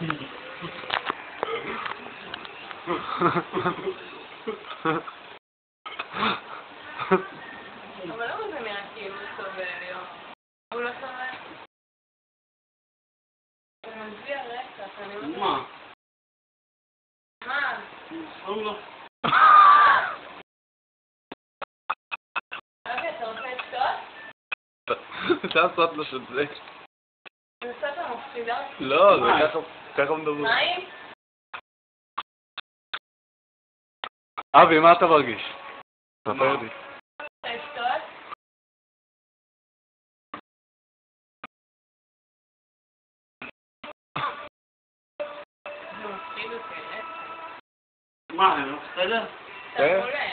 אבל למה זה נראה כאילו הוא סובל יום? הוא לא סובל? הוא מזיע רצח, אני לא יודעת. מה? מה? אוי לא. אוקיי, אתה רוצה לשתות? אפשר לעשות לו של זה. נעשה את המפחידה? לא, זה ככה מדברים. מים? אבי, מה אתה מרגיש? ספר לי. רוצה לשתות? זה מפחיד אותי, מה, זה לא בסדר? אתה חולה.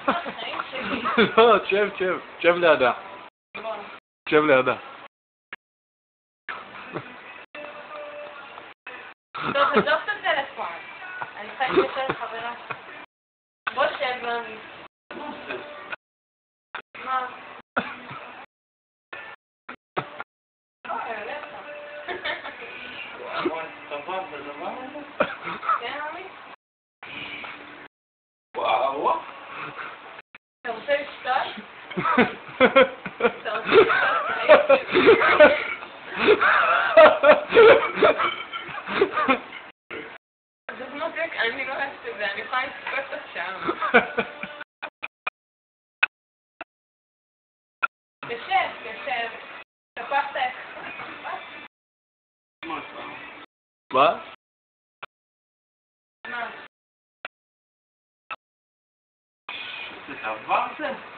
החיים שלי. לא, שב לידה. בוא. שב לידה. טוב, עזוב את הטלפון. אני צריכה להתקשר לחברה. בוא שב לנו. מה? אוי, עליך. וואי, סבבה, זה דבר הזה? כן, עמי? וואו. אתה רוצה לשתות? אתה רוצה לשתות? זה מותק, אני לא אוהבת את זה, אני יכולה לצפות עכשיו. תשב. תפחת איך. מה אתה? מה? מה? זה דבר זה?